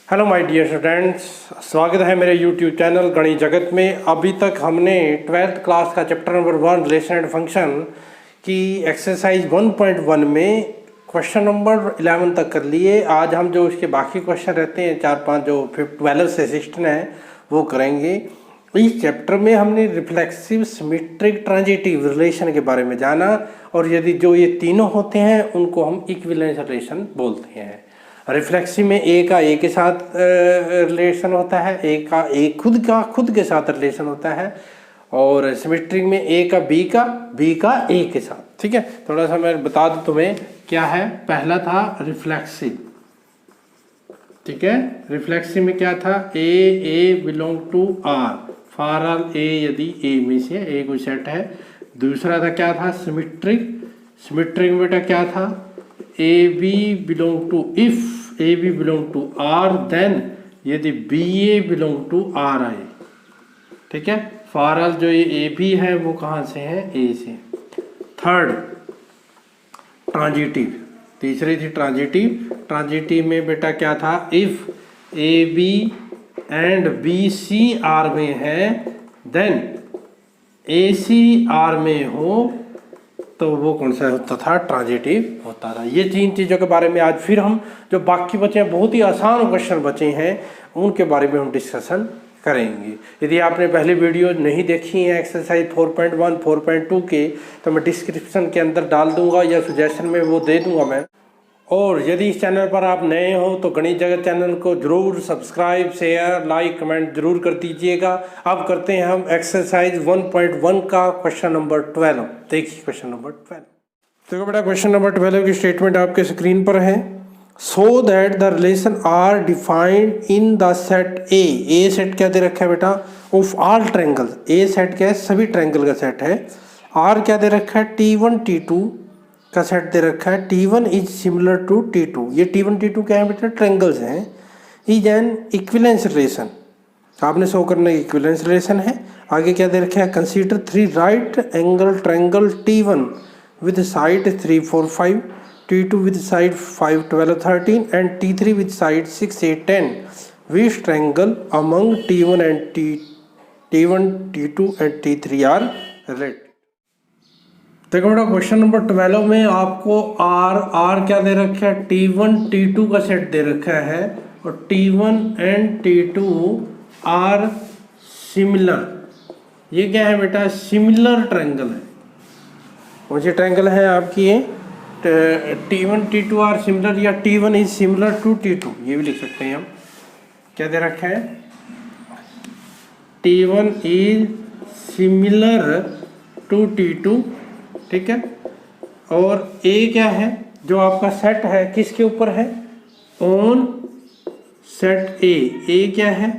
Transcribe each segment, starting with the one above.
Hello my dear students, स्वागत है मेरे यूट्यूब चैनल गणित जगत में। अभी तक हमने 12th क्लास का chapter number 1 relation and function की एक्सरसाइज 1.1 में क्वेश्चन नंबर 11 तक कर लिए। आज हम जो उसके बाकी क्वेश्चन रहते हैं 4-5 जो 12 से 16 है वो करेंगे। इस चैप्टर में हमने रिफ्लेक्सिव, सिमेट्रिक, ट्रांजिटिव रिलेशन के बारे में जाना और यदि जो ये तीनों होते हैं उनको हम इक्विवेलेंस रिलेशन बोलते हैं। रिफ्लेक्सिव में ए का ए के साथ रिलेशन होता है, ए का ए खुद के साथ रिलेशन होता है, और सिमेट्रिक में ए का बी का ए के साथ। ठीक है, थोड़ा सा मैं बता दूं तुम्हें क्या है। पहला था रिफ्लेक्सिव। ठीक है, रिफ्लेक्सिव में क्या था, A belong to R, for all A, यदि ए में से ए कोई सेट है। दूसरा था क्या था, सिमेट्रिक। सिमेट्रिक में बेटा क्या था, A B belong to, if A B belong to R then यदि B A belong to R I. ठीक है, फॉर ऑल जो ये ए बी है वो कहाँ से है, ए से। थर्ड ट्रांजिटिव, तीसरी थी ट्रांजिटिव। ट्रांजिटिव में बेटा क्या था, if A b and b c R में है देन ए सी आर में हो तो वो कौन सा होता था, ट्रांजिटिव होता था। ये तीन चीज़ों के बारे में आज फिर हम जो बाकी बचे हैं, बहुत ही आसान क्वेश्चन बचे हैं, उनके बारे में हम डिस्कशन करेंगे। यदि आपने पहले वीडियो नहीं देखी है एक्सरसाइज 4.1 4.2 के, तो मैं डिस्क्रिप्शन के अंदर डाल दूंगा या सजेशन में वो दे दूंगा मैं। और यदि इस चैनल पर आप नए हो तो गणित जगत चैनल को जरूर सब्सक्राइब, शेयर, लाइक, कमेंट जरूर कर दीजिएगा। अब करते हैं हम एक्सरसाइज 1.1 का क्वेश्चन नंबर 12। देखिए क्वेश्चन नंबर 12। देखो बेटा, क्वेश्चन नंबर 12 की स्टेटमेंट आपके स्क्रीन पर है। So that the relation are defined in the set A set क्या दे रखा है बेटा, of all triangle. A set क्या है, सभी ट्रायंगल का सेट है। आर क्या दे रखा है, T1 T2 का सेट दे रखा है। T1 is similar to T2। ये T1 T2 क्या है बेटा, ट्रायंगल्स हैं। इज एन इक्विवेलेंस रिलेशन, आपने शो करना है इक्विवेलेंस रिलेशन है। आगे क्या दे रखा है, consider 3 right angle triangle T1 with side 3 4 5, T2 with side 5 12 13 and T3 with side 6 8 10, which triangle among T1 T2 and T3 are related. देखो बेटा, क्वेश्चन नंबर 12 में आपको आर क्या दे रखा है, T1 T2 का सेट दे रखा है और T1 and T2 are similar. ये क्या है बेटा, सिमिलर ट्रायंगल है। कौन सी ट्रायंगल है आपकी, ये T1 T2 आर सिमिलर या T1 is similar to T2, ये भी लिख सकते हैं हम। क्या दे रखा है, T1 is similar to T2। ठीक है, और ए क्या है, जो आपका सेट है किसके ऊपर है, ऑन सेट ए क्या है,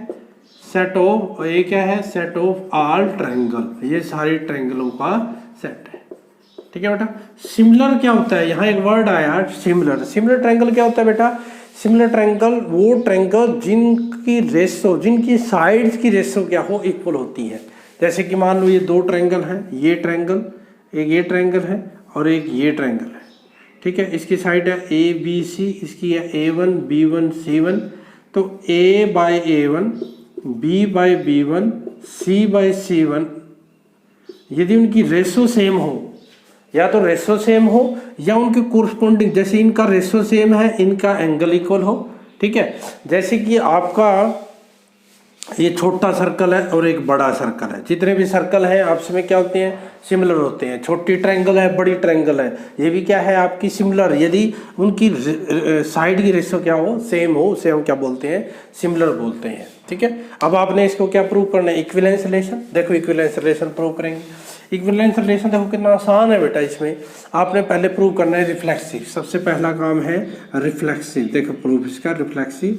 सेट ऑफ, ए क्या है, सेट ऑफ ऑल ट्रायंगल, ये सारे ट्रायंगलों का सेट है। ठीक है बेटा, सिमिलर क्या होता है, यहाँ एक वर्ड आया सिमिलर। सिमिलर ट्रायंगल क्या होता है बेटा, सिमिलर ट्रायंगल वो ट्रायंगल जिनकी रेशो, जिनकी साइड्स की रेशो क्या हो, इक्वल होती है। जैसे कि मान लो ये दो ट्रायंगल हैं, ये ट्रायंगल, एक ये ट्रायंगल है और एक ये ट्रायंगल है। ठीक है, इसकी साइड है ए बी सी, इसकी है A1 B1 C1। तो A by A1, B by B1, C by C1, यदि उनकी रेशो सेम हो, या तो रेशो सेम हो या उनके कोरस्पोंडिंग, जैसे इनका रेशो सेम है, इनका एंगल इक्वल हो। ठीक है, जैसे कि आपका ये छोटा सर्कल है और एक बड़ा सर्कल है, जितने भी सर्कल हैं आपस में क्या होते हैं, सिमिलर होते हैं। छोटी ट्रायंगल है, बड़ी ट्रायंगल है, ये भी क्या है आपकी सिमिलर, यदि उनकी साइड की रेशो क्या हो, सेम हो, उसे हम क्या बोलते हैं, सिमिलर बोलते हैं। ठीक है, अब आपने इसको क्या प्रूव करना है, इक्विवेलेंस रिलेशन। देखो इक्विवेलेंस रिलेशन प्रूव करेंगे। इक्विवेलेंस रिलेशन देखो कितना आसान है बेटा, इसमें आपने पहले प्रूव करना है रिफ्लेक्सिव। सबसे पहला काम है रिफ्लेक्सिव। देखो प्रूफ इसका रिफ्लेक्सिव।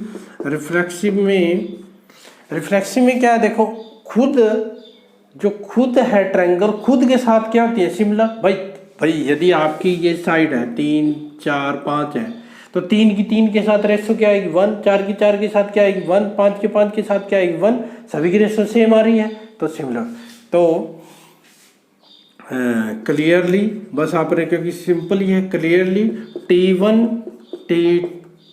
रिफ्लेक्सिव में क्या है, देखो खुद है ट्रायंगल, खुद के साथ क्या होती है, सिमिलर। भाई यदि आपकी ये साइड है 3 4 5 है, तो 3 की 3 के साथ रेशो क्या आएगी, 1। 4 की 4 के साथ क्या आएगी, 1। 5 के 5 के साथ क्या आएगी, 1। सभी की रेशो सेम आ रही है तो सिमिलर। तो क्लियरली, बस आपने, क्योंकि सिंपल ही है, क्लियरली T1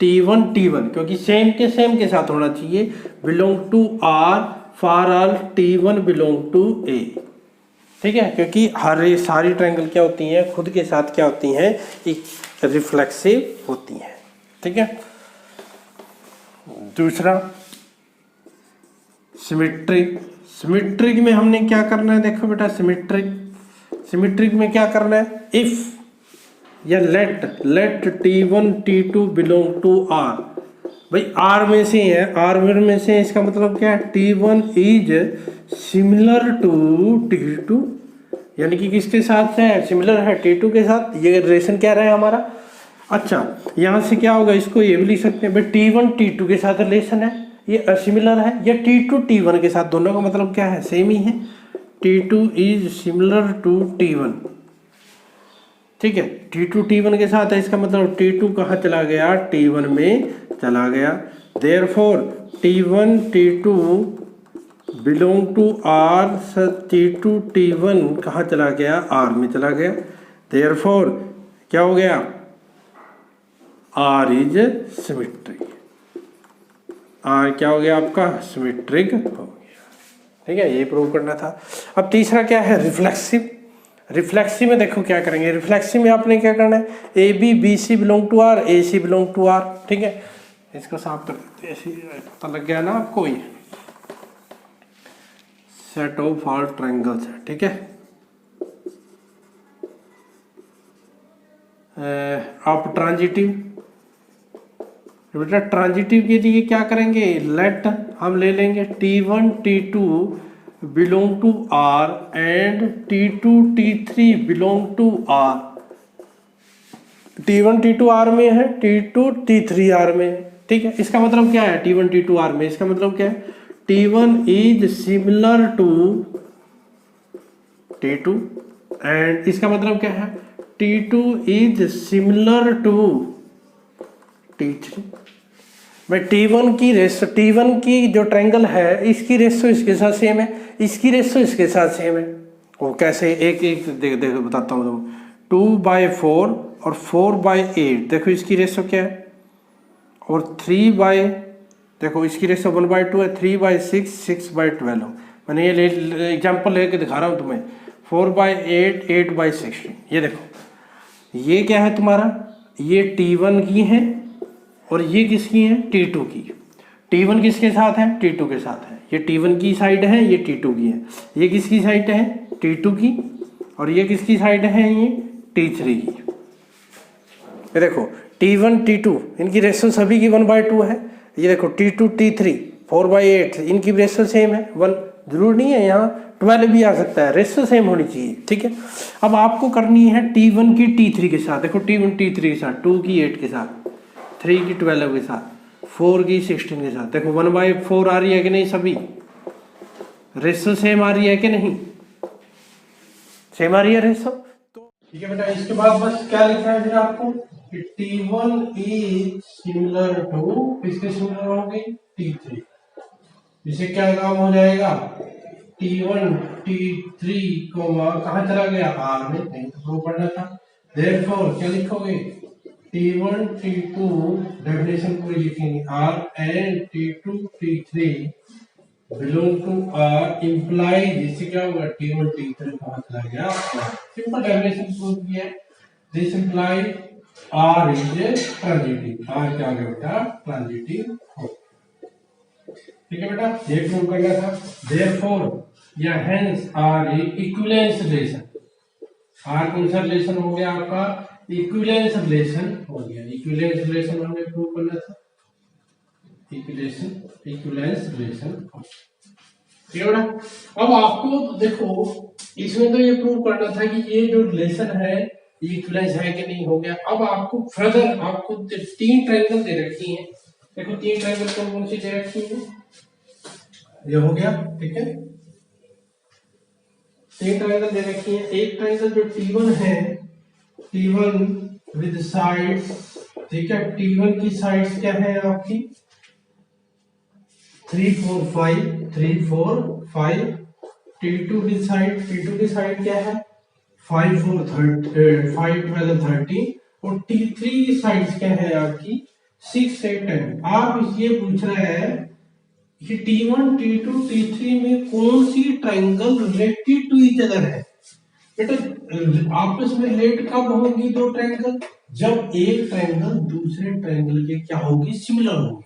T1 क्योंकि सेम के साथ होना चाहिए, belong to R for all T1 belong to A। ठीक है, क्योंकि हर सारी ट्रायंगल क्या होती हैं, खुद के साथ क्या होती हैं, एक रिफ्लेक्सिव होती हैं। ठीक है। दूसरा सिमेट्रिक में हमने क्या करना है, देखो बेटा, सिमेट्रिक में क्या करना है, इफ या let T1 T2 belong to R। भाई R में से है, R में से, इसका मतलब क्या है, T1 is similar to T2, यानी कि किसके साथ है, सिमिलर है T2 के साथ। ये रिलेशन क्या रहा है हमारा। अच्छा, यहाँ से क्या होगा, इसको ये भी लिख सकते हैं भाई T1 T2 के साथ रिलेशन है, ये असिमिलर है, या T2 T1 के साथ, दोनों का मतलब क्या है, सेम ही है। T2 is similar to T1। ठीक है, T2 T1 के साथ है, इसका मतलब T2 कहाँ चला गया, T1 में चला गया। Therefore T1 T2 belong to R, T2 T1 कहाँ चला गया, R में चला गया। देयरफॉर क्या हो गया, R इज सिमेट्रिक। R क्या हो गया आपका, सिमेट्रिक हो गया। ठीक है, ये प्रूव करना था। अब तीसरा क्या है, रिफ्लेक्सिव में देखो क्या करेंगे, रिफ्लेक्सिव में आपने क्या करना है, A B B C belong to R, A C belong to R. ठीक है, इसको साफ कर देते हैं, ऐसे पता लग गया ना आपको। ये सेट ऑफ ऑल ट्रायंगल्स है। ठीक है, आप ट्रांजिटिव, बेटा ट्रांजिटिव के लिए क्या करेंगे, लेट हम ले लेंगे T1 T2 belong to R and T2 T3 belong to R। T1 T2 R में है, T2 T3 R में है। ठीक है, इसका मतलब क्या है, T1 T2 R में, इसका मतलब क्या है, T1 is similar to T2 and इसका मतलब क्या है, T2 is similar to T3। मैं T1 की जो ट्रायंगल है, इसकी रेशो इसके साथ सेम है, इसकी रेशो इसके साथ सेम है। वो कैसे, एक देखो बताता हूँ तुम। 2/4 और 4/8, देखो इसकी रेशो क्या है, और 3 देखो इसकी रेशो 1/2 है, 3/6 6/12। मैंने ये एग्जाम्पल लेके दिखा रहा हूँ तुम्हें। 4/8 8/16। ये देखो, ये क्या है तुम्हारा, ये T1 की है और ये किसकी है, T2 की। T1 किसके साथ है, T2 के साथ है। ये T1 की साइड है, ये T2 की है। ये किसकी साइड है, T2 की, और ये किसकी साइड है, ये T3 की। ये देखो T1 T2 इनकी रेशो सभी की 1/2 है। ये देखो T2 T3 4/8 इनकी रेशो सेम है 1। जरूर नहीं है, यहाँ 12 भी आ सकता है, रेशो सेम होनी चाहिए। ठीक है, अब आपको करनी है T1 की T3 के साथ। देखो T1 T3 के साथ, 2 की 8 के साथ, 3 की 12 के साथ, 4 की 16 के साथ। देखो 1/4 आ रही है कि नहीं, सभी रेशो सेम आ रही है कि नहीं, सेम आ रही है रेशो। तो ठीक है बेटा, इसके बाद बस क्या लिखना है फिर आपको, T1 इज सिमिलर टू, किसके सिमिलर होगी, T3। इसे क्या काम हो जाएगा, T1 T3 कहाँ चला गया, R में, नहीं तो प्रूव करना था। देयरफॉर क्या लिखोगे, T1 T2 डेफिनेशन पूरी लिखेंगे, R and T2 T3 belong to R implies, इससे क्या होगा, T1 T3 कहाँ चला गया, सिंपल डेफिनेशन प्रूव किया है। This implies R is transitive, R क्या गया बेटा, ट्रांजिटिव हो। ठीक है बेटा, ये प्रूव करना था। देयरफॉर या hence R equivalence relation, R कौन सा रिलेशन हो गया आपका, इक्विवेलेंस रिलेशन हो गया। इक्विवेलेंस रिलेशन हमने प्रूव करना था, इक्विवेलेंस रिलेशन। ठीक है बेटा, अब आपको देखो इसमें तो ये प्रूव करना था कि ये जो रिलेशन है इक्विवेलेंस है कि नहीं, हो गया। अब आपको फर्दर आपको 3 ट्रायंगल दे रखी हैं। देखो 3 ट्रायंगल कौन कौन सी दे रखी है, ये हो गया। ठीक है, 3 ट्रायंगल दे रखी है। एक ट्रायंगल जो T1 है, T1 विद साइड्स, ठीक है, T1 की साइड्स क्या है आपकी, 3 4 5 3 4 5। T2 की साइड क्या है, 5 4 5 12 13। और T3 की साइड्स क्या है आपकी, 6 8 10। आप ये पूछ रहे हैं कि T1 T2 T3 में कौन सी triangle related to each other है। बेटा आपस में रिलेट कब होंगी दो ट्रायंगल, जब एक ट्रायंगल दूसरे ट्रायंगल के क्या होगी, सिमिलर होगी।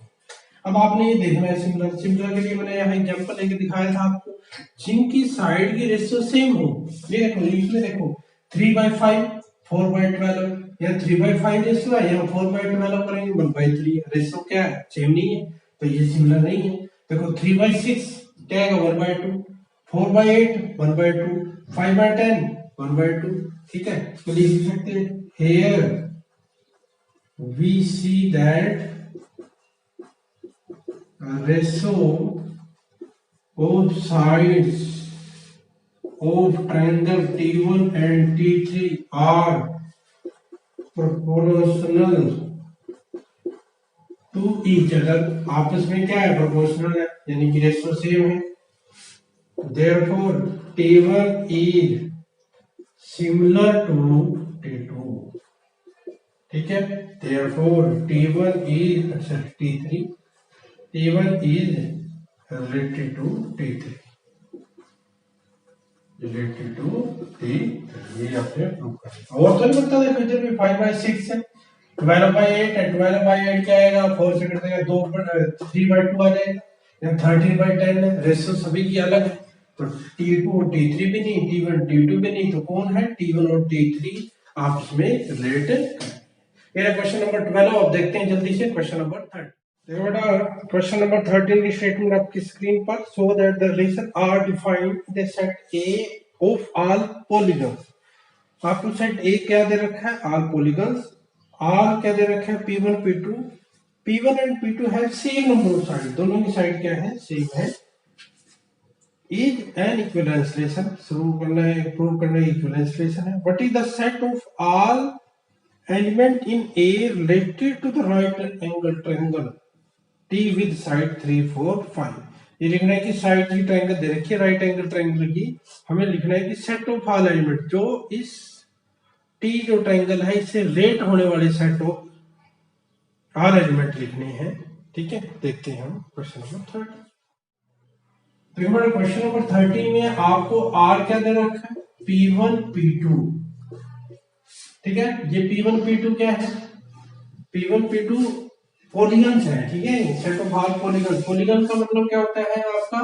अब आपने ये देखना है सिमिलर, सिमिलर के लिए मैंने यहाँ एग्जांपल लेके दिखाया था आपको, जिनकी साइड की रेशियो सेम हो। ये देखो इसमें देखो 3/5 4/12, या 3/5 रेशियो है, यहाँ 4/12 करेंगे 1/3, रेशियो क्या है, सेम नहीं है, तो ये सिमिलर नहीं है। देखो 3/6 क्या आएगा 1/2, 4/8 1/2, 5/10 1/2, ठीक है। तो लिख सकते हैं here we see that ratio of sides of triangle T1 and T3 are proportional to each other। आपस में क्या है, प्रोपोर्शनल है, यानी कि रेशियो सेम है। therefore T1 is similar to T2, ठीक है। therefore T1 is अच्छा T3 T1 is related to T3, related to T3, ये आपने प्रूव कर दिया। और तो नहीं पता, देखो इधर भी 5/6 है, 12/8 है, 12/8 क्या आएगा, 4 से कट देगा 2, 3/2 आ जाएगा, या 13/10 है, रेशियो सभी की अलग है, तो T2 और T3 भी नहीं, T1 T2 भी नहीं, तो कौन है, T1 और T3 आपस में रिलेटेड। ये क्वेश्चन नंबर 12। अब देखते हैं जल्दी से क्वेश्चन नंबर 13। देखो बेटा क्वेश्चन नंबर 13 की स्टेटमेंट आपकी स्क्रीन पर, so that the relation are defined in the set A of all polygons. आपको सेट ए क्या दे रखा है, ऑल पॉलीगन्स, आर क्या दे रखा है, P1 P2, P1 and P2 है सेम नंबर ऑफ साइड, दोनों की साइड क्या है, सेम है। इज एन इक्विवेलेंस रिलेशन, शुरू करना है, प्रूव करना है इक्विवेलेंस रिलेशन है। What is the set of all element in A related to the right angle triangle T with side 3 4 5। ये लिखना है कि साइड की ट्रायंगल दे रखी है राइट एंगल ट्रायंगल की, हमें लिखना है कि सेट ऑफ ऑल एलिमेंट, जो इस T जो ट्रायंगल है इससे रिलेट होने वाले सेट ऑफ ऑल एलिमेंट लिखने हैं, ठीक है। देखते हैं हम क्वेश्चन नंबर 13। तो हमारे क्वेश्चन नंबर 13 में आपको R क्या दे रखा है, P1 P2, ठीक है। ये P1 P2 क्या है, P1 P2 पॉलीगन्स है, ठीक है, set of all polygon. Polygon का मतलब क्या होता है आपका,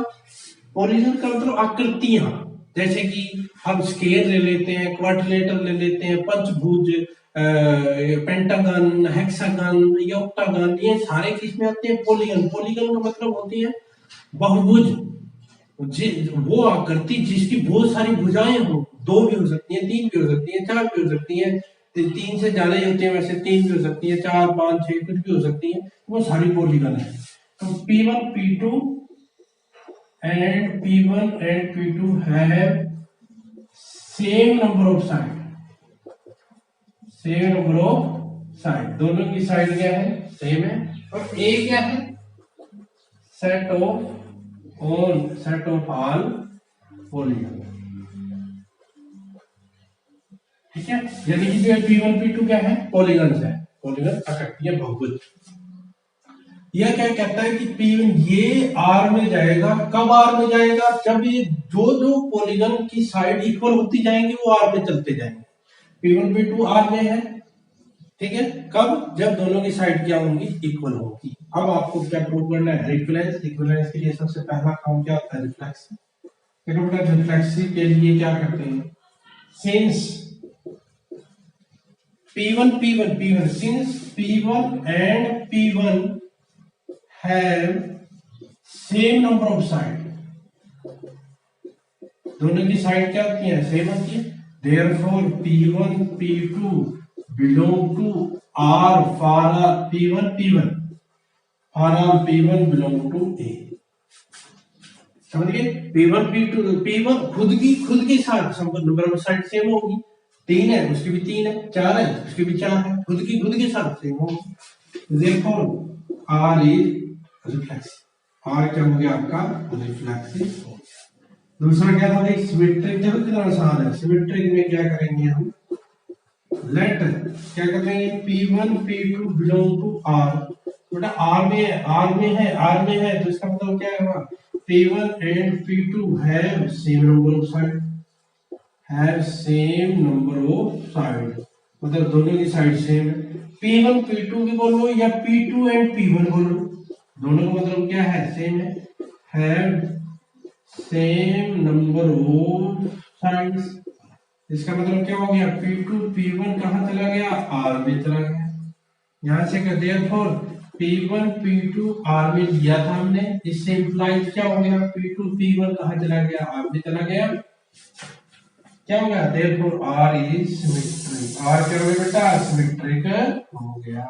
पॉलीगन का मतलब आकृतियां, जैसे कि हम स्क्वायर ले लेते हैं, क्वाड्रिलेटरल ले लेते हैं, पंचभुज, पेंटागन, हेक्सागन, ऑक्टागन, ये सारे किसमें आते हैं, पॉलीगन। पॉलीगन का मतलब होती है बहुभुज, वो आकृति जिसकी बहुत सारी भुजाएं हो, 2 भी हो सकती हैं, 3 भी हो सकती हैं, 4 भी हो सकती हैं, 3 से ज्यादा ही होती है वैसे, 3 भी हो सकती है, 4 5 6 कुछ भी हो सकती है, वो सारी पॉलीगन है। तो P1 P2 and P1 and P2 have same number of side, same number of side, दोनों की साइड क्या है, सेम है। और A क्या है, सेट ऑफ ऑल पॉलीगन, ठीक है। यानी कि जो P1 P2 क्या है, पॉलीगन्स है, पॉलीगन आकृतियां बहुभुज। यह क्या कहता है कि P1 ये R में जाएगा, कब R में जाएगा, जब ये जो पॉलीगन की साइड इक्वल होती जाएंगी वो R में चलते जाएंगे। P1 P2 R में है, ठीक है, कब, जब दोनों की साइड क्या होंगी, इक्वल होगी। अब आपको क्या प्रूव करना है, इक्विवेलेंस। इक्विवेलेंस के लिए सबसे पहला काम क्या होता है, रिफ्लेक्सिव। देखो बेटा रिफ्लेक्सिव के लिए क्या करते हैं, since P1 since P1 and P1 have same number of side, दोनों की साइड क्या होती है, सेम होती है। therefore P1 P2 belong to R for P1 for all P1 belong to A। समझ गए, P1 P1 खुद की side number of side same होगी, 3 है उसकी भी 3 है, 4 है उसकी भी 4 है, खुद की साथ सेम होगी। therefore R is reflexive. R क्या हो गया आपका, रिफ्लेक्सिव हो गया। दूसरा क्या था, सिमेट्रिक। देखो कितना आसान है, सिमेट्रिक में क्या करेंगे हम, लेट क्या कर रहे हैं, P1 P2 belong to R। बेटा R में है, R में है तो इसका मतलब क्या होगा, P1 and P2 have same number of side, मतलब दोनों की साइड सेम है। P1 P2 भी बोलो या P2 एंड P1 बोलो, दोनों का मतलब क्या है, सेम है सेम नंबर ऑफ साइड्स। इसका मतलब क्या हो गया, P2 P1 कहाँ चला गया, R में चला गया। यहां से कर दिया फोर, P1 P2 R में लिया था हमने, इससे इंप्लाइज क्या हो गया, P2 P1 कहाँ चला गया, R में चला गया। क्या हो गया, therefore R is symmetric। R क्या हो गया बेटा, सिमेट्रिक हो गया।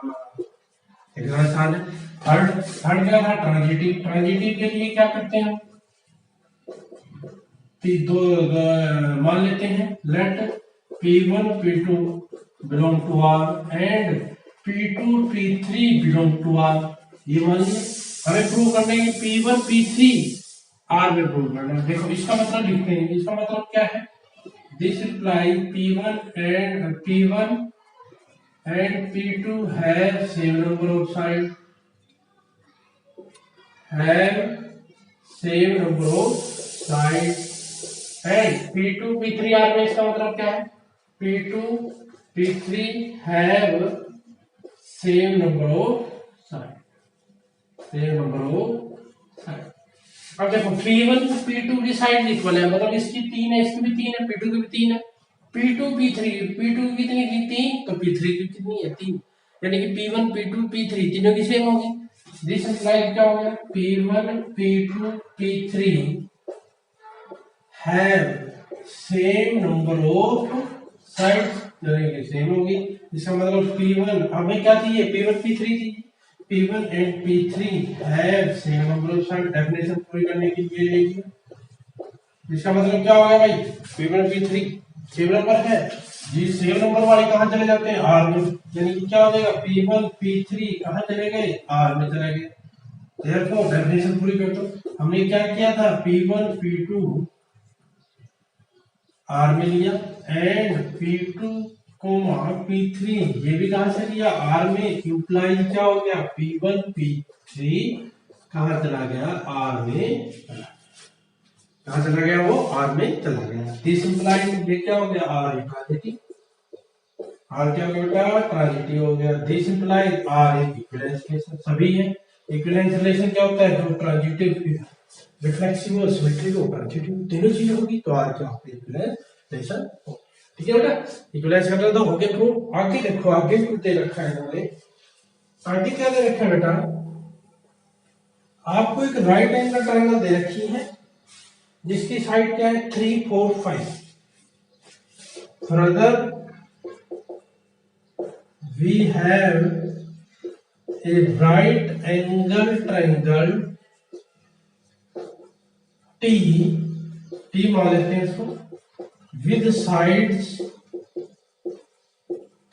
थर्ड थर्ड क्या था, ट्रांजिटिव। ट्रांजिटिव के लिए क्या करते हैं, दो मान लेते हैं, let P1 P2 belong to R and P2 P3 belong to R। ये मान लिया, हमें प्रूव करना है कि P1 P3 R में प्रूव करना है। देखो इसका मतलब लिखते हैं, इसका मतलब क्या है, this implies P1 and P2 have same number of sides, and P2 P3 R में इसका मतलब क्या है, P2 P3 have same number of sides, अब देखो P1 P2 की साइड इक्वल है, मतलब इसकी 3 है, इसकी भी 3 है, P2 की भी 3 है। P2 P3 P2 की कितनी थी, 3, तो P3 की कितनी है, 3, यानी कि P1 P2 P3 तीनों की सेम होगी। दिस इंप्लाइज क्या हो गया, P1 P2 P3 have same number of sides, यानी कि सेम होगी। इसका मतलब P1 हमें क्या चाहिए, P1 P3 चाहिए, P1 and P3 have same number of sides। Definition पूरी करने के लिए लिखिए, इसका मतलब क्या हो गया भाई, P1 P3 सेम नंबर है जी, सेम नंबर वाले कहाँ चले जाते हैं, R में, यानी कि क्या हो जाएगा, P1 P3 कहाँ चले गए, R में चले गए। therefore डेफिनेशन पूरी कर दो। हमने क्या किया था, P1 P2 R में लिया एंड P2 P3 ये भी कहां से लिया, R में, इंप्लाइज क्या हो गया, P1 P3 कहां चला गया, R में, कहां चला गया वो, R में चला गया। दिस इंप्लाइज ये क्या हो गया, R ट्रांजिटिव, R क्या हो गया बेटा, ट्रांजिटिव हो गया। दिस इंप्लाइज R एक इक्विवेलेंस रिलेशन, सभी है। इक्विवेलेंस रिलेशन क्या होता है, जो ट्रांजिटिव रिफ्लेक्सिव और सिमेट्रिक और ट्रांजिटिव तीनों चीजें होगी तो R क्या होगा, इक्विवेलेंस रिलेशन। ठीक है बेटा, इक्विवेलेंस का तो हो गया प्रूफ। आगे देखो, आगे कुछ दे रखा है इन्होंने, आगे क्या दे रखा है बेटा, आपको एक राइट एंगल ट्रायंगल दे रखी है जिसकी साइड क्या है, 3 4 5। Further we have a right angle triangle T मान लेते हैं इसको, विद साइड्स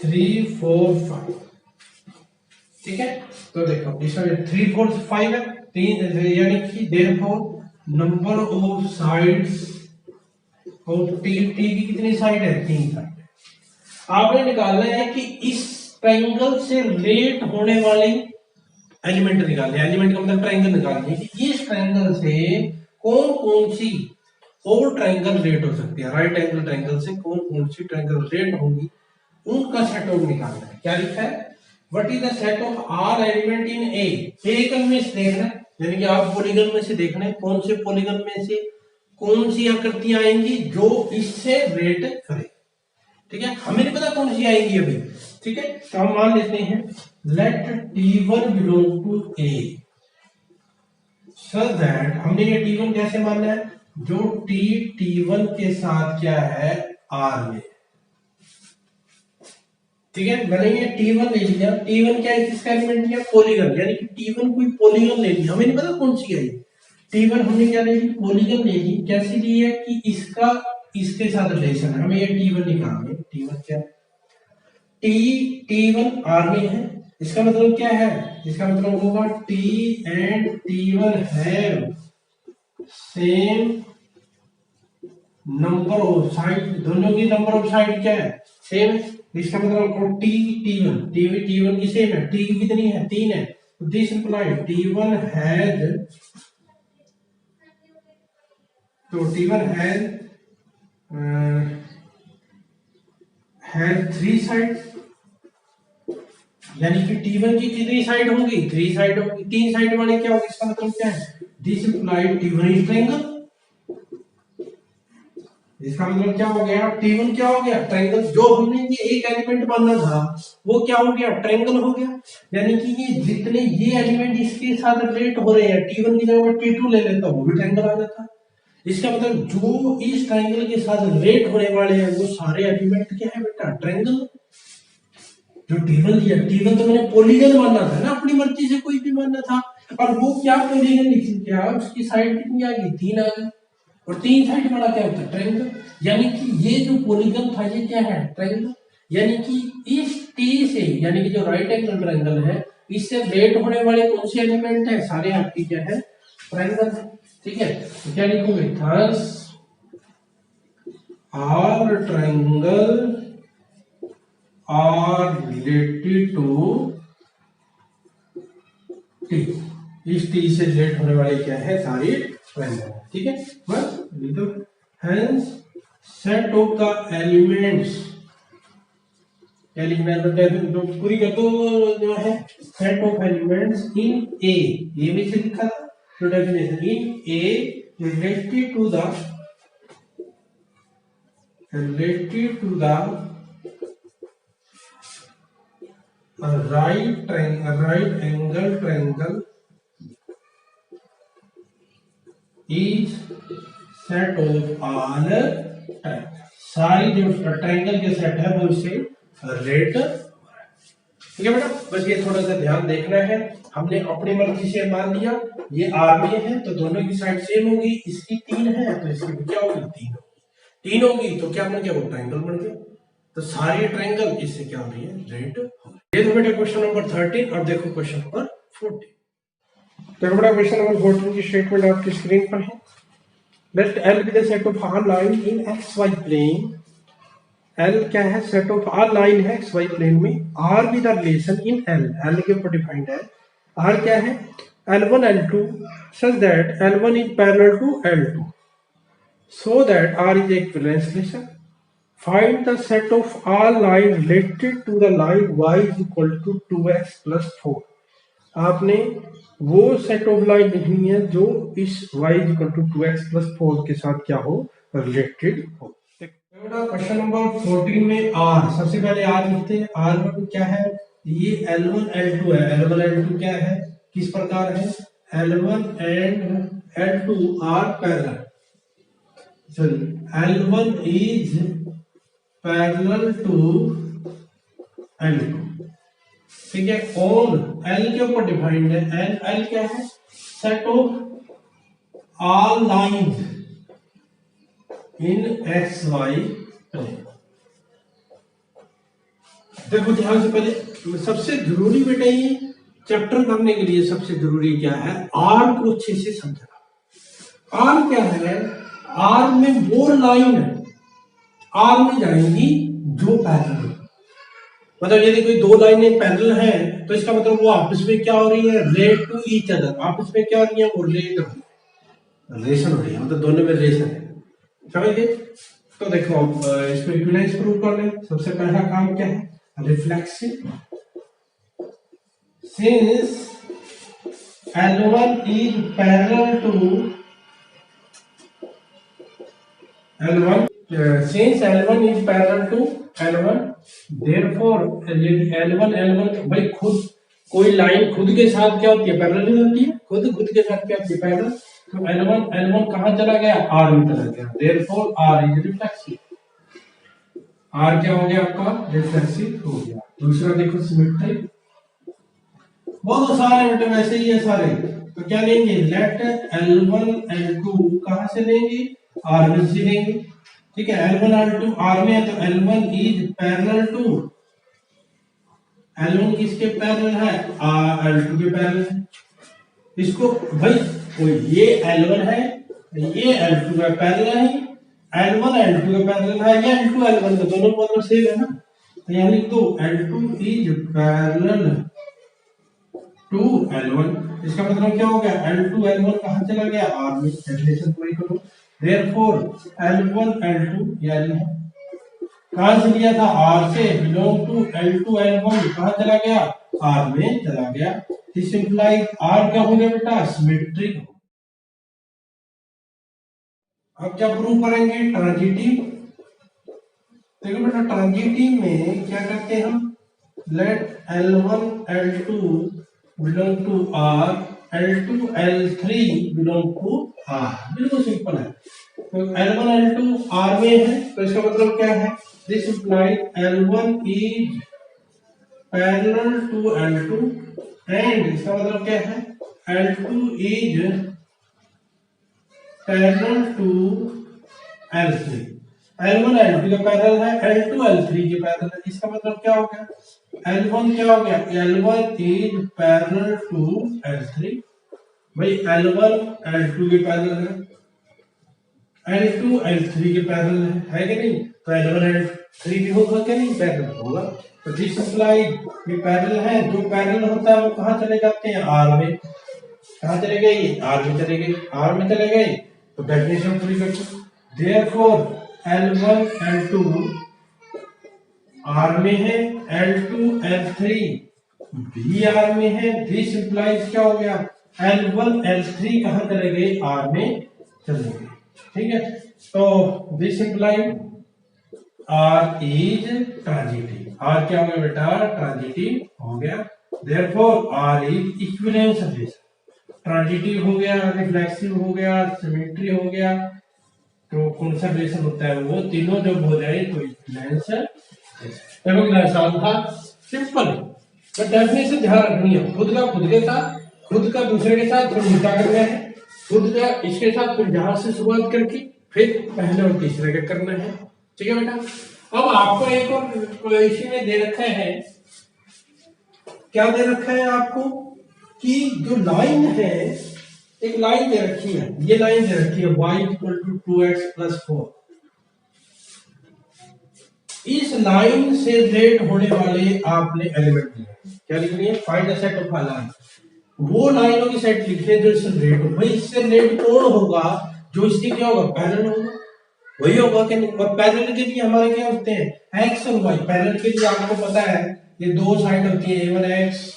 3 4 5। ठीक है, तो देखो इसमें 3 4 5 है, तीन, यानी कि देयरफॉर नंबर ऑफ साइड्स और टी की कितनी साइड है, 3 साइड है। आपने निकालना है कि इस ट्रायंगल से रिलेट होने वाली एलिमेंट निकालने, एलिमेंट का मतलब ट्रायंगल निकालनी है कि इस ट्रायंगल से कौन कौन सी और ट्रायंगल रिलेट हो सकती है, राइट एंगल ट्रायंगल से कौन कौन सी ट्रायंगल रिलेट होंगी, उनका सेट ऑफ निकालना है। क्या लिखा है, what is the set of R element in A, एक में से देखना है, यानी कि आप पॉलीगन में से देखना है कौन से पॉलीगन में से कौन सी आकृतियां आएंगी जो इससे रिलेट करे। ठीक है, हमें नहीं पता कौन सी आएंगी अभी। ठीक है, तो हम मान लेते हैं let T1 belong to A, so that हमने ये T1 कैसे मानना है, जो T1 के साथ क्या है, R में। ठीक है, मैंने ये T1 ले लिया, T1 क्या है, किसका एलिमेंट लिया, पॉलीगन, यानी कि T1 कोई पॉलीगन ले लिया, हमें नहीं पता कौन सी आई। T1 हमने क्या ले ली, पॉलीगन ले ली, कैसी ली है कि इसका इसके साथ रिलेशन है, हमें ये T1 निकालना है। T1 क्या है, T1 R में है, इसका मतलब क्या है, इसका मतलब होगा T and T1 have same number of side, दोनों की नंबर ऑफ साइड क्या है, सेम है। इसका मतलब टी वन की सेम है, टी कितनी है 3 है, this implied T one has 3 side, यानी कि टी वन की कितनी साइड होगी 3 साइड होगी, 3 साइड वाले क्या होगी, इसका मतलब क्या है, this implied T one is triangle. इसका मतलब क्या हो गया, टी वन क्या हो गया ट्रायंगल, जो हमने ये एक एलिमेंट माना था वो क्या हो गया ट्रायंगल हो गया, यानी कि ये जितने ये एलिमेंट इसके साथ रिलेट हो रहे हैं, टी वन की जगह टी टू ले लेता वो भी ट्रायंगल आ जाता। इसका मतलब जो इस ट्रायंगल के साथ रिलेट होने वाले हैं वो सारे एलिमेंट क्या है बेटा ट्रायंगल। जो टी वन दिया, टी वन तो मैंने पॉलीगन माना था ना, अपनी मर्जी से कोई भी मानना था, और वो क्या पॉलीगन लिख क्या उसकी साइड कितनी आ गई 3 आ गई, और 3 साइड वाला क्या होता है ट्रायंगल, यानी कि ये जो पॉलीगन था ये क्या है ट्रायंगल, यानी कि इस टी से, यानी कि जो राइट एंगल ट्रायंगल है इससे रिलेट होने वाले कौन से एलिमेंट है, सारे आपकी क्या है ट्रायंगल है। ठीक है, तो क्या लिखोगे, thus all triangle are related to T, इस टी से रिलेट होने वाले क्या है सारे ट्रायंगल। ठीक है, बस लिख दो, hence set of the elements, क्या लिखना है तो पूरी कर दो, जो है सेट ऑफ एलिमेंट्स इन ए में से लिखा था, तो definition in A related to the right angle triangle is set of all triangles, सारी जो ट्रायंगल के सेट है वो इससे रिलेट। ठीक है बेटा, बस ये थोड़ा सा ध्यान देखना है, हमने अपनी मर्जी से मान लिया ये आर में है तो दोनों की साइड सेम होगी, इसकी 3 है तो इसकी भी क्या होगी 3 होगी, तो क्या बन गया वो ट्रायंगल बन गया, तो सारे ट्रायंगल इससे क्या हो रही है रिलेट हो रही है। ये तो बेटा क्वेश्चन नंबर 13, और देखो क्वेश्चन नंबर 14। तो बेटा क्वेश्चन नंबर 14 की स्टेटमेंट आपकी स्क्रीन पर है, let L be the set of all line in X Y plane, L क्या है सेट ऑफ ऑल लाइन है एक्स वाई प्लेन में, R be the relation in L, L के ऊपर डिफाइंड है, आर क्या है L1 L2 such that L1 is parallel to L2 so that R is equivalence relation. Find the set of all lines related to the line y is equal to 2x plus 4. आपने वो set of line लिखनी है जो इस y is equal to 2x plus 4 के साथ क्या हो रिलेटेड हो। क्वेश्चन नंबर 14 में R, सबसे पहले R लिखते हैं, R1 क्या है, ये L1 L2 है, L1 L2 क्या है किस प्रकार है, L1 and L2 are parallel, sorry L1 is parallel to L2। ठीक है, और L के ऊपर डिफाइंड है, L क्या है set of all lines in X Y plane. देखो ध्यान से, पहले सबसे जरूरी बेटा ये चैप्टर करने के लिए सबसे जरूरी क्या है, आर को अच्छे से समझना। आर क्या है, आर में वो लाइन आर में जाएंगी जो पैरेलल, मतलब यदि कोई दो लाइनें पैरेलल हैं तो इसका मतलब वो आपस में क्या हो रही है रिलेट टू ईच अदर, आपस में क्या हो रही है वो रिलेट हो रही है, रिलेशन हो रही है, मतलब दोनों में रिलेशन है, समझ गए। तो देखो अब इसको इक्विवेलेंस प्रूव कर ले, सबसे पहला काम क्या है reflection, since L1 is parallel to L1, since L1 is parallel to L1, therefore यदि L1 भाई खुद कोई लाइन खुद के साथ क्या होती है पैरेलल नहीं होती है, खुद के साथ क्या होती है पैरेलल, तो L1 कहाँ चला गया R में चला गया, therefore R is reflexive, R क्या हो गया आपका रिफ्लेक्सिव हो गया। दूसरा देखो सिमेट्रिक, बहुत सारे बेटे वैसे ही है सारे, तो क्या लेंगे लेट L1 L2 कहां से लेंगे R1 से लेंगे। ठीक है, L1 L2 R में है तो L1 is parallel to, L1 किसके पैरेलल है L2 के पैरेलल है। इसको भाई कोई ये L1 है ये L2 का पैरेलल है, L1 L2 का पैरेलल है, ये L2 L1 का दोनों मतलब सेम है ना, तो यहाँ लिख दो L2 is parallel to L1। इसका मतलब क्या हो गया, L2 L1 कहाँ चला गया, R में। डेफिनेशन पूरी करो। देयरफॉर L1 L2 या L है, कहाँ से लिया था, R से, बिलोंग टू L2 L1 कहाँ चला गया, R में चला गया। दिस इंप्लाइज R क्या हो गया बेटा, सिमेट्रिक। अब क्या प्रूव करेंगे, ट्रांजिटिव। देखो बेटा ट्रांजिटिव में क्या करते हैं हम, let L1 L2 belong to R, L2 L3 belong to R। बिल्कुल सिंपल है। तो L1 L2 R में है, तो इसका मतलब क्या है, this implies L1 is parallel to L2 and इसका मतलब क्या है, L2 is parallel to L3। L1 L2 का पैरेलल है, L2 L3 के पैरेलल है। इसका मतलब क्या हो गया, L1 क्या हो गया, L1 is parallel to L3। भाई L1 L2 के पैरेलल है, L2 L3 के पैरेलल है कि नहीं, तो L1 L3 भी होगा कि नहीं, पैरेलल होगा। तो दिस इंप्लाइज ये पैरेलल है, जो पैरेलल होता है वो कहाँ चले जाते हैं, R में। कहाँ चले गए, R में चले गए, R में चले गए, तो डेफिनेशन पूरी करते। देयरफॉर L1 L2 R में है, L2 L3 भी R में है। दिस इंप्लाइज क्या हो गया, L1 L3 कहाँ चले गए, R में चले गए। ठीक है, तो this implies R is transitive. R क्या हो गया बेटा, ट्रांजिटिव हो गया। Therefore R is equivalence relation. Transitive हो गया, रिफ्लेक्सिव हो गया, सिमेट्री हो गया, तो कौन सा रिलेशन होता है, वो तीनों जब हो जाए तो इक्विवेलेंस। देखो कितना आसान था, सिंपल है, बट डेफिनेशन ध्यान रखनी है। खुद का खुद के साथ, खुद का दूसरे के साथ, फिर उल्टा करना है, खुद का इसके साथ, फिर जहां से शुरुआत करके फिर पहले और तीसरे का करना है। ठीक है बेटा। अब आपको एक और इसी में दे रखा है, क्या दे रखा है आपको, कि जो लाइन है, एक लाइन दे रखी है, ये लाइन दे रखी है y equal to 2x plus 4। इस लाइन से रिलेट होने वाले आपने एलिमेंट लिए, क्या लिख रही है, find the set of a line. वो लाइनों की सेट लिखने जो इससे रिलेट हो। भाई इससे रिलेट कौन होगा, जो इसके क्या होगा, पैरेलल होगा, वही होगा कि नहीं। और पैरेलल के लिए हमारे क्या होते हैं, एक्स और वाई। पैरेलल के लिए आपको पता है ये दो साइड होती है, a1x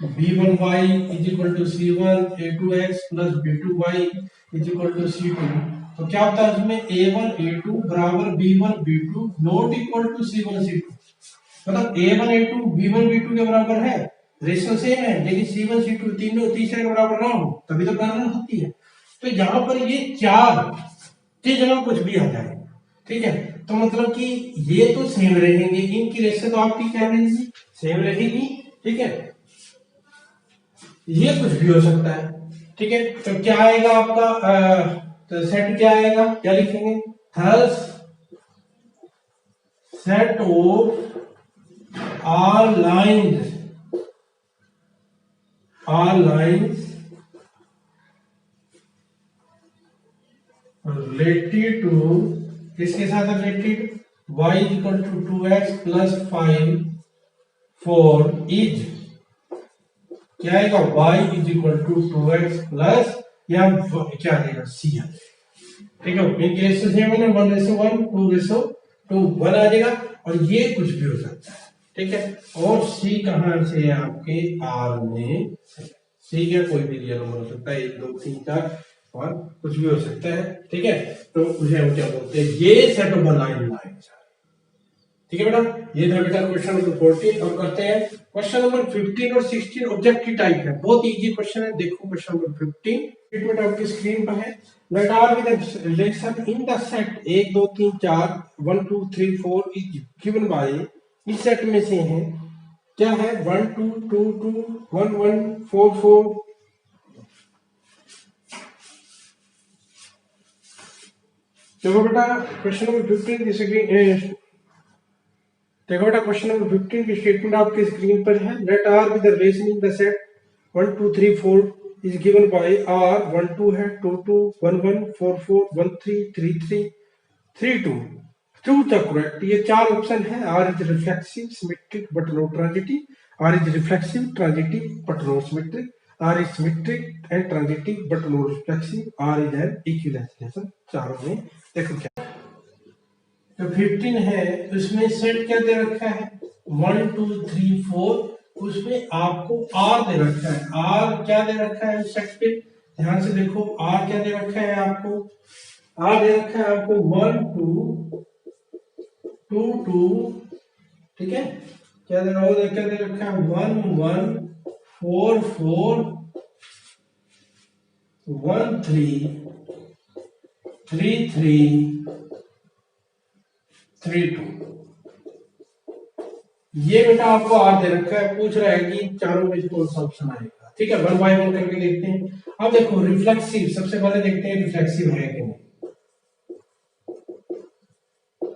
b1y is equal to c1, a2x plus b2y is equal to c2। तो क्या होता है इसमें, a1 a2 बराबर b1 b2 not equal to c1 c2। मतलब a1 a2 b1 b2 के बराबर है, रेशियो सेम है, लेकिन c1 c2 तीनों तीसरे के बराबर ना हो तभी तो पैरेलल होती है। तो यहाँ पर ये चार की जगह कुछ भी आ जाए, ठीक है, तो मतलब कि ये तो सेम रहेंगे, इनकी रेशियो तो आपकी क्या रहेगी, सेम रहेगी। ठीक है, ये कुछ भी हो सकता है। ठीक है, तो क्या आएगा आपका, तो सेट क्या आएगा, क्या लिखेंगे, there's set of all lines related to, किसके साथ related, y equal to 2x plus 5 4 is, क्या आएगा, y is equal to 2x plus, या क्या आएगा, c है। ठीक है, इनके रेशियो सेम है ना, 1:1 2:2 1 आ जाएगा, और ये कुछ भी हो सकता है। ठीक है, और c कहां से है आपके, r में। c का कोई भी रियल नंबर हो सकता है, 1 2 3 4 और कुछ भी हो सकता है। ठीक है, तो उसे हम क्या बोलते हैं, ये सेट ऑफ लाइन लाइन। ठीक है बेटा, ये था बेटा क्वेश्चन नंबर 14। अब करते हैं क्वेश्चन नंबर 15 और 16, ऑब्जेक्टिव टाइप है, बहुत इजी क्वेश्चन है। देखो क्वेश्चन नंबर 15 स्टेटमेंट आपकी स्क्रीन पर है। Let R with relation in the set 1 2 3 4 1 2 3 4 is given by, इस सेट में से है, क्या है, 1 2 2 2 1 1 4 4। देखो बेटा क्वेश्चन नंबर 15 की स्क्रीन, देखो बेटा क्वेश्चन नंबर 15 की स्टेटमेंट आपके स्क्रीन पर है। Let R with the relation in the set 1 2 3 4 is given by R 1 2 है 2 2 1 1 4 4 1 3 3 3 3 2 चूज द करेक्ट। ये चार ऑप्शन है। R is reflexive symmetric but not transitive, R is reflexive transitive but not symmetric, R is symmetric and transitive but not reflexive, R is an equilateral. चारों में देखो क्या तो 15 है उसमें सेट क्या दे रखा है 1 2 3 4, उसमें आपको आर दे रखा है। आर क्या दे रखा है सेट पे, ध्यान से देखो आर क्या दे रखा है आपको, आर दे रखा है आपको 1 2 2 2, ठीक है। क्या दे रखा है 1 1 4 4 1 3 3 3 3 2। ये बेटा आपको आर दे रखा है, पूछ रहा है कि चारों में कौन सा ऑप्शन आएगा, ठीक है। 1 बाय 1 करके देखते हैं। अब देखो रिफ्लेक्सिव, सबसे पहले देखते हैं रिफ्लेक्सिव है कि नहीं।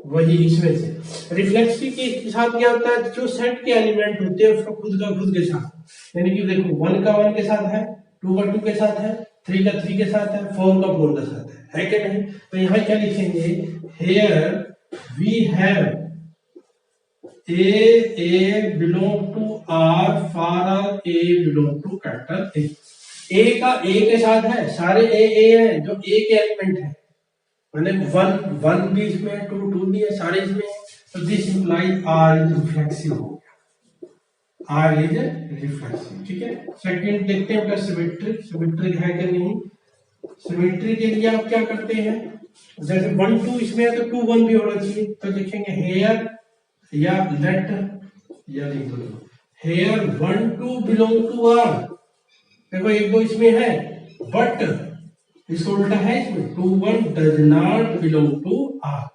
वही इसमें से रिफ्लेक्सिव के साथ क्या होता है, जो सेट के एलिमेंट होते हैं उसका खुद का खुद के साथ, यानी कि देखो 1 का 1 के साथ है, 2 का 2 के साथ है, 3 का 3 के साथ है, 4 का 4 के साथ है कि नहीं। तो यहाँ क्या लिखेंगे, here we have A belong to R for R A belong to capital A। A का A के साथ है, सारे A है जो A के एलिमेंट है, मतलब 1 भी इसमें है, 2 भी है, सारे इसमें है। तो this implies R is reflexive हो गया, R इज रिफ्लेक्सिव, ठीक है। सेकंड देखते हैं सिमेट्रिक, सिमेट्रिक है कि नहीं। सिमेट्री के लिए आप क्या करते हैं, जैसे 1 2 इसमें है तो 2 1 भी होना चाहिए। तो लिखेंगे हेयर या लेट या लिख दो हेयर 1 2 बिलोंग टू आर। देखो 1 2 इसमें है बट इसको उल्टा है, इसमें 2 1 does not belong to R.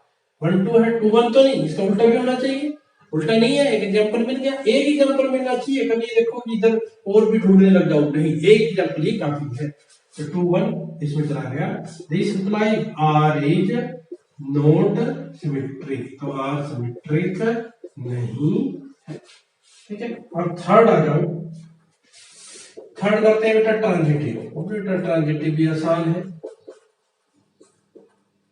1 2 है 2 1 तो नहीं, इसका उल्टा भी होना चाहिए। उल्टा नहीं है, एक एग्जांपल मिल गया, एक एग्जांपल मिलना चाहिए। कभी देखो इधर और भी ढूंढने लग जाओ, नहीं एक एग्जांपल ही काफी है। तो 2 1 इसमें चला गया। This implies R is not symmetric, तो आर सिमेट्रिक नहीं है, ठीक है। और थर्ड आ जाओ, थर्ड करते हैं बेटा ट्रांजिटिव। बेटा ट्रांजिटिव भी आसान है।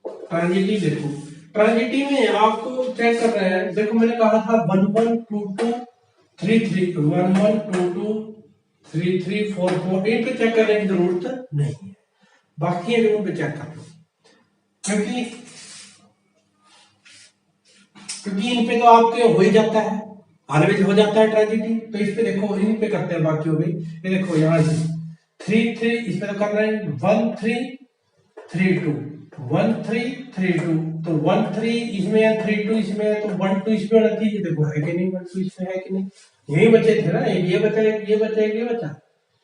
ट्रांजिटिव देखो, ट्रांजिटिव में आपको चेक कर रहे हैं, देखो मैंने कहा था 1 1 2 2 3 3 1 1 2 2 3 3 4 4, इन पे चेक करने की जरूरत नहीं है, बाकी है जो उन पे चेक कर लो, क्योंकि इन पे तो आपके हो ही जाता है, ऑलवेज हो जाता है ट्रांजिटिव। तो इस पे देखो, इन पे करते हैं बाकियों में। ये देखो यहाँ 3 3 इस पे तो कर रहे हैं 1 3 3 2 1 3 3 2, तो 1 3 इसमें है, 3 2 इसमें है, तो 1 2 इसमें होना चाहिए। देखो है कि नहीं, 1 2 इसमें है कि नहीं, यही बचे थे ना, ये बचा, ये बचा, ये बचा।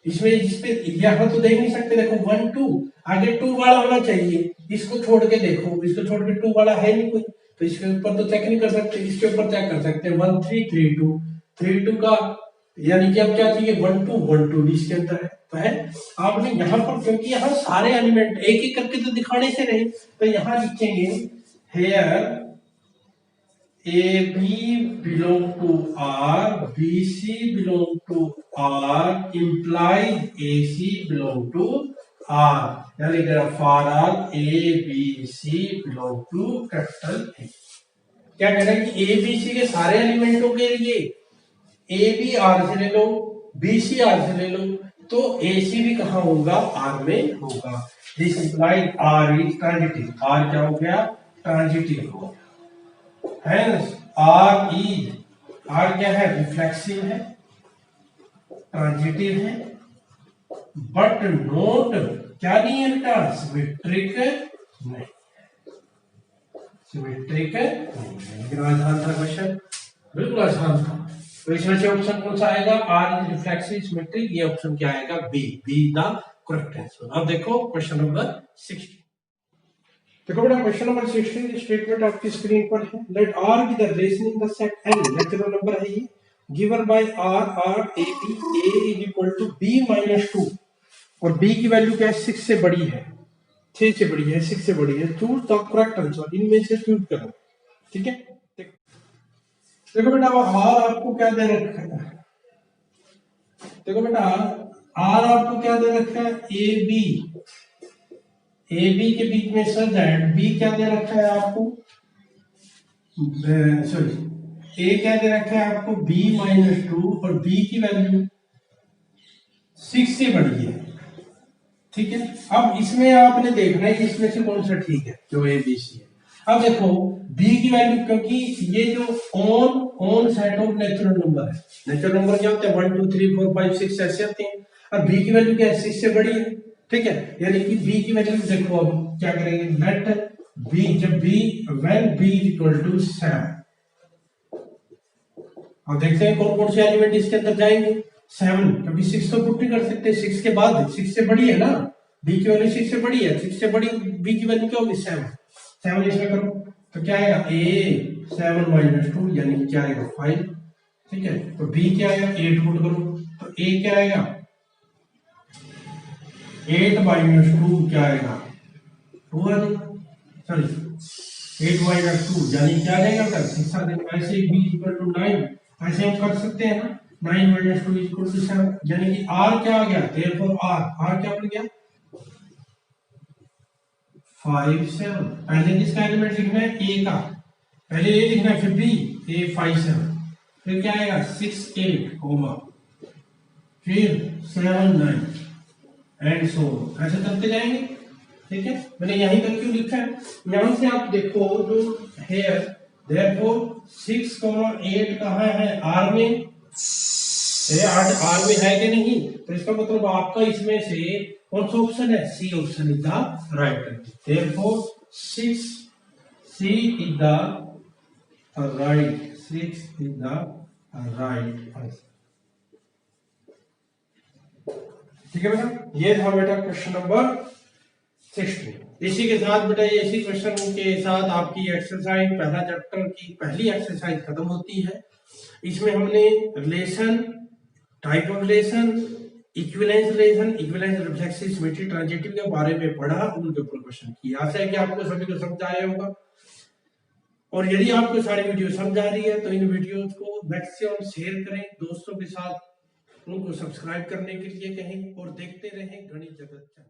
इसमें इस पे यहाँ तो देख नहीं सकते, देखो 1 2 आगे 2 वाला होना चाहिए, इसको छोड़ के देखो, इसको छोड़ के 2 वाला है नहीं कोई, तो इसके ऊपर तो चेक नहीं कर सकते, इसके ऊपर चेक कर सकते हैं 1 3 3 2 3 2 का, यानी कि अब क्या चाहिए 1 2 भी इसके अंदर है, तो है। आपने यहाँ पर, क्योंकि यहाँ सारे एलिमेंट एक एक करके तो दिखाने से नहीं, तो यहाँ लिखेंगे here A B belong to R, B C belong to R, implies A C belong to R, यानी for R A B C belong to capital A. क्या कह रहे हैं कि ए बी सी के सारे एलिमेंटों के लिए ए बी आर से ले लो, बी सी आर से ले लो, तो ए सी भी कहाँ होगा, आर में होगा। This implies R is transitive, R क्या हो गया, ट्रांजिटिव हो गया। Hence, आर क्या है, रिफ्लेक्सिव है, ट्रांजिटिव है, बट नोट क्या नहीं है बेटा, सिमेट्रिक नहीं, सिमेट्रिक नहीं। आसान था क्वेश्चन, बिल्कुल आसान था। तो इसमें से ऑप्शन कौन सा आएगा, आर इज रिफ्लेक्सिव सिमेट्रिक, ये ऑप्शन क्या आएगा, B, be the correct answer. अब देखो क्वेश्चन नंबर 16। देखो बेटा क्वेश्चन नंबर 16 स्टेटमेंट आपकी स्क्रीन पर है। Let R be the relation in the set N, natural number है ये, given by R R A B, A is equal to B minus 2, और बी की वैल्यू क्या है, 6 से बड़ी है, 6 से बड़ी है, 6 से बड़ी है। चूज द करेक्ट आंसर, इनमें से चूज करो, ठीक है। देखो बेटा आर आपको क्या दे रखा है, देखो बेटा आर आपको क्या दे रखा है, ए बी के बीच में सर दैट बी क्या दे रखा है आपको, सॉरी ए क्या दे रखा है आपको b माइनस 2 और b की वैल्यू 6 से बड़ी है, ठीक है। अब इसमें आपने देखना है कि इसमें से कौन सा ठीक है, जो ए बी सी है। अब देखो b की वैल्यू, क्योंकि ये जो on set of natural number है, नेचुरल नंबर क्या होते हैं 1 2 3 4 5 6 ऐसे आते हैं, और b की वैल्यू क्या है 6 से बड़ी है, ठीक है। यानी कि b की वैल्यू देखो, अब क्या करेंगे, लेट b, जब b when b equal to 7, अब देखते हैं कौन कौन से एलिमेंट इसके अंदर जाएंगे। 7, क्योंकि 6 तो पुट नहीं कर सकते, 6 के बाद 6 से बड़ी है ना, b की वैल्यू 6 से बड़ी है, 6 से बड़ी b की वैल्यू क्या होगी 7, 7 इसमें करो तो क्या आएगा a 7 माइनस 2 यानी कि क्या आएगा 5, ठीक है। तो b क्या आएगा 8 पुट करो तो a क्या आएगा 8 माइनस 2 क्या आएगा 2 आ जाएगा, सॉरी 8 माइनस 2 यानी क्या आ जाएगा सर 6 आ जाएगा। ऐसे ही b इक्वल टू 9 ऐसे हम कर सकते हैं ना, 9 माइनस 2 इक्वल टू 7, यानी कि r क्या आ गया, देयरफॉर r क्या बन गया 5 7। पहले किसका एलिमेंट लिखना है a का, पहले a लिखना है फिर b, a 5 7, फिर क्या आएगा 6 8 कोमा, फिर 7 9 एंड सो ऐसे करते जाएंगे, ठीक है। मैंने यहीं तक क्यों लिखा है, यहां से आप देखो जो है देयरफॉर 6 8 कहाँ है r में, ये r में है कि नहीं, तो इसका मतलब आपका इसमें से कौन सा ऑप्शन है, C option is the right, therefore 6 C is the right, 6 is the right answer, ठीक है बेटा। ये था बेटा क्वेश्चन नंबर 16। इसी के साथ बेटा इसी क्वेश्चन के साथ आपकी एक्सरसाइज पहला चैप्टर की पहली एक्सरसाइज खत्म होती है। इसमें हमने relation, type of relation, equivalence relation, equivalence, reflexive, symmetry, transitive के बारे में पढ़ा, उनके ऊपर क्वेश्चन किया। आशा है कि आपको सभी को समझ आया होगा, और यदि आपको सारी वीडियो समझ आ रही है तो इन वीडियोस को मैक्सिमम शेयर करें दोस्तों के साथ, उनको सब्सक्राइब करने के लिए कहें और देखते रहें गणित जगत चैनल।